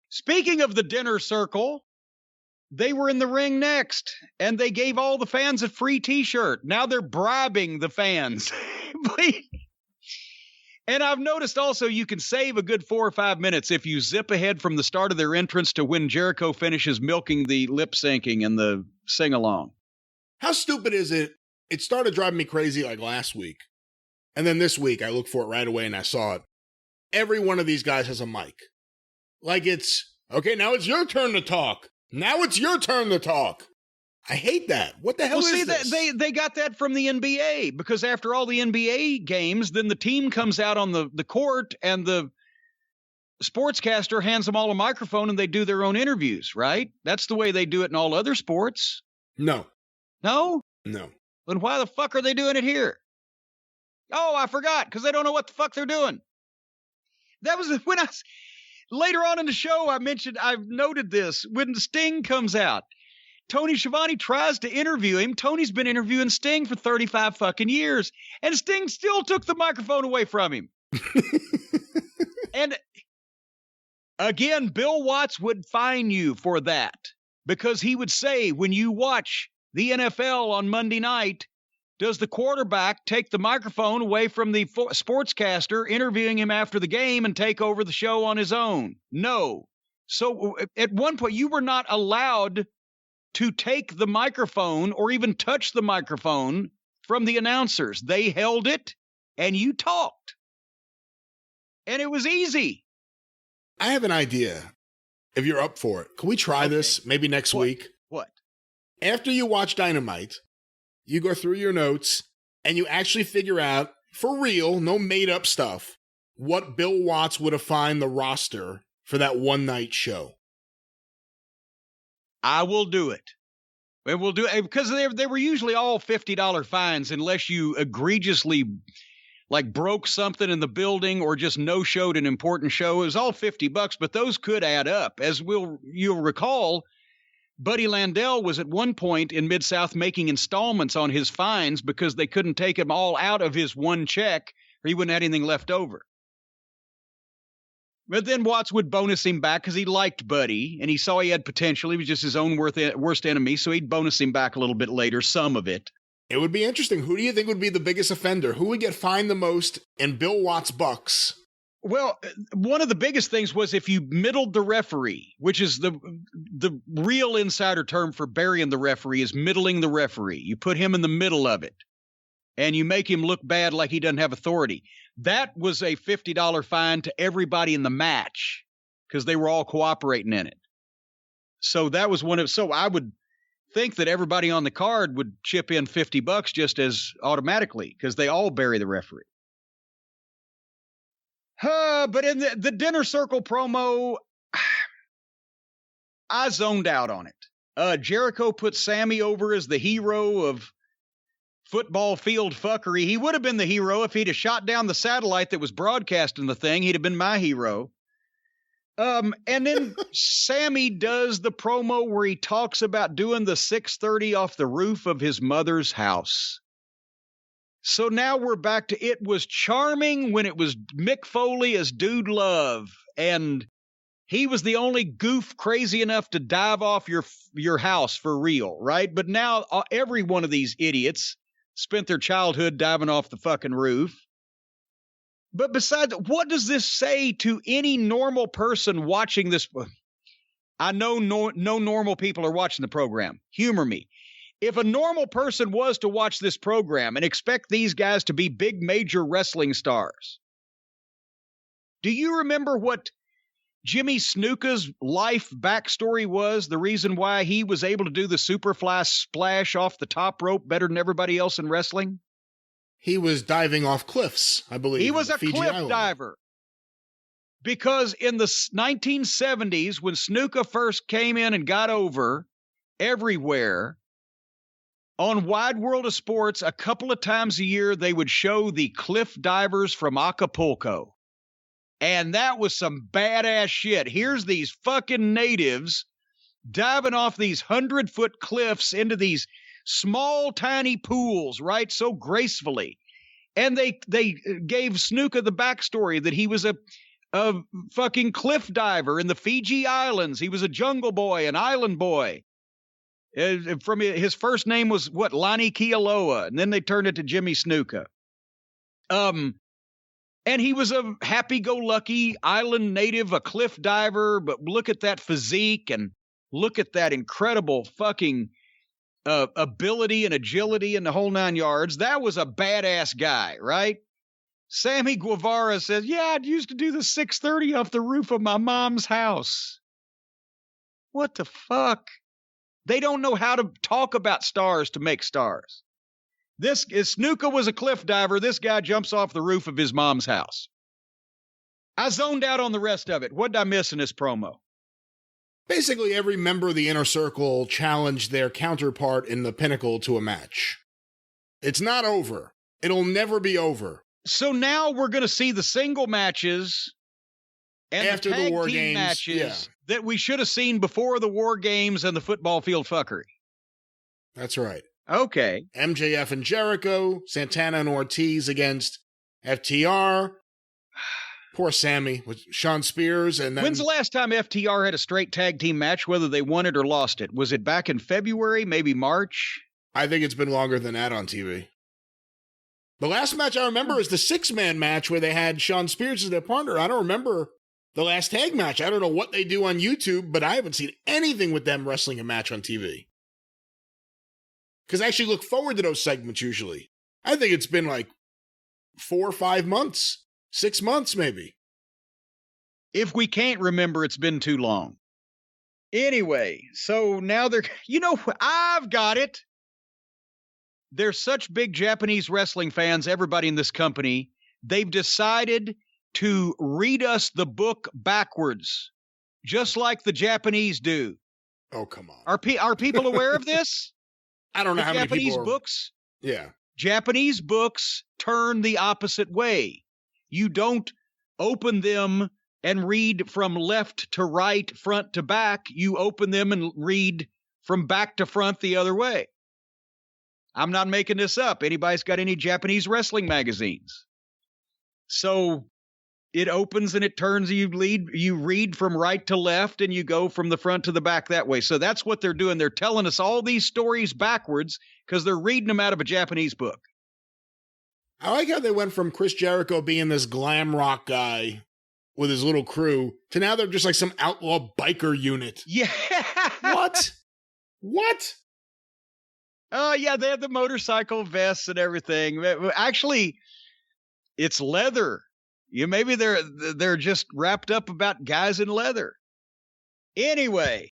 Speaking of the dinner circle, they were in the ring next, and they gave all the fans a free T-shirt. Now they're bribing the fans. And I've noticed also you can save a good 4 or 5 minutes if you zip ahead from the start of their entrance to when Jericho finishes milking the lip syncing and the sing-along. How stupid is it? It started driving me crazy like last week. And then this week, I looked for it right away and I saw it. Every one of these guys has a mic. Like it's, okay, now it's your turn to talk. Now it's your turn to talk. I hate that. What the hell is this? They got that from the NBA, because after all the NBA games, then the team comes out on the court and the sportscaster hands them all a microphone and they do their own interviews, right? That's the way they do it in all other sports. No. No? No. Then why the fuck are they doing it here? Oh, I forgot, because they don't know what the fuck they're doing. That was when later on in the show, I've noted this. When Sting comes out, Tony Schiavone tries to interview him. Tony's been interviewing Sting for 35 fucking years, and Sting still took the microphone away from him. And again, Bill Watts would fine you for that, because he would say, when you watch the NFL on Monday night, does the quarterback take the microphone away from the sportscaster interviewing him after the game and take over the show on his own? No. So at one point, you were not allowed to take the microphone or even touch the microphone from the announcers. They held it and you talked. And it was easy. I have an idea. If you're up for it, can we try this maybe next week? What? After you watch Dynamite, you go through your notes and you actually figure out, for real, no made up stuff, what Bill Watts would have found the roster for that one night show. I will do it. And we'll do it because they were usually all $50 fines unless you egregiously broke something in the building or just no-showed an important show. It was all $50, but those could add up. As you'll recall, Buddy Landell was at one point in Mid-South making installments on his fines because they couldn't take him all out of his one check or he wouldn't have anything left over. But then Watts would bonus him back because he liked Buddy and he saw he had potential. He was just his own worst enemy, so he'd bonus him back a little bit later, some of it. It would be interesting. Who do you think would be the biggest offender? Who would get fined the most in Bill Watts' bucks? Well, one of the biggest things was if you middled the referee, which is the real insider term for burying the referee, is middling the referee. You put him in the middle of it and you make him look bad like he doesn't have authority. That was a $50 fine to everybody in the match because they were all cooperating in it. So that was so I would think that everybody on the card would chip in $50 just as automatically because they all bury the referee. But in the dinner circle promo, I zoned out on it. Jericho put Sammy over as the hero of football field fuckery. He would have been the hero if he'd have shot down the satellite that was broadcasting the thing. He'd have been my hero. And then Sammy does the promo where he talks about doing the 630 off the roof of his mother's house. So now we're back to it was charming when it was Mick Foley as Dude Love, and he was the only goof crazy enough to dive off your house for real, right? But now every one of these idiots spent their childhood diving off the fucking roof. But besides, what does this say to any normal person watching this? I know no normal people are watching the program. Humor me. If a normal person was to watch this program and expect these guys to be big major wrestling stars, do you remember what Jimmy Snuka's life backstory was? The reason why he was able to do the Superfly splash off the top rope better than everybody else in wrestling? He was diving off cliffs, I believe. He was a cliff diver. Because in the 1970s, when Snuka first came in and got over everywhere, on Wide World of Sports, a couple of times a year, they would show the cliff divers from Acapulco. And that was some badass shit. Here's these fucking natives diving off these 100-foot cliffs into these small, tiny pools, right? So gracefully. And they gave Snuka the backstory that he was a a fucking cliff diver in the Fiji Islands. He was a jungle boy, an island boy. From his first name was Lonnie Kealoha, and then they turned it to Jimmy Snuka. And he was a happy-go-lucky island native, a cliff diver, but look at that physique and look at that incredible fucking ability and agility in the whole 9 yards. That was a badass guy, right? Sammy Guevara says, yeah, I used to do the 630 off the roof of my mom's house. What the fuck? They don't know how to talk about stars to make stars. Snuka was a cliff diver. This guy jumps off the roof of his mom's house. I zoned out on the rest of it. What did I miss in this promo? Basically, every member of the Inner Circle challenged their counterpart in the Pinnacle to a match. It's not over. It'll never be over. So now we're going to see the single matches and after the tag War team Games matches that we should have seen before the War Games and the football field fuckery. That's right. Okay. MJF and Jericho, Santana and Ortiz against FTR. Poor Sammy with Sean Spears. And then, when's the last time FTR had a straight tag team match, whether they won it or lost it? Was it back in February, maybe March? I think it's been longer than that on TV. The last match I remember is the 6-man match where they had Sean Spears as their partner. I don't remember the last tag match. I don't know what they do on YouTube, but I haven't seen anything with them wrestling a match on TV. Because I actually look forward to those segments usually. I think it's been like 4 or 5 months, 6 months maybe. If we can't remember, it's been too long. Anyway, so now I've got it. They're such big Japanese wrestling fans, everybody in this company, they've decided to read us the book backwards, just like the Japanese do. Oh, come on. Are people aware of this? I don't know how many people are... books? Yeah. Japanese books turn the opposite way. You don't open them and read from left to right, front to back. You open them and read from back to front the other way. I'm not making this up. Anybody's got any Japanese wrestling magazines? So it opens and it turns, you read from right to left and you go from the front to the back that way. So that's what they're doing. They're telling us all these stories backwards because they're reading them out of a Japanese book. I like how they went from Chris Jericho being this glam rock guy with his little crew to now they're just like some outlaw biker unit. Yeah. What? Oh, yeah, they have the motorcycle vests and everything. Actually, it's leather. Maybe they're just wrapped up about guys in leather. Anyway,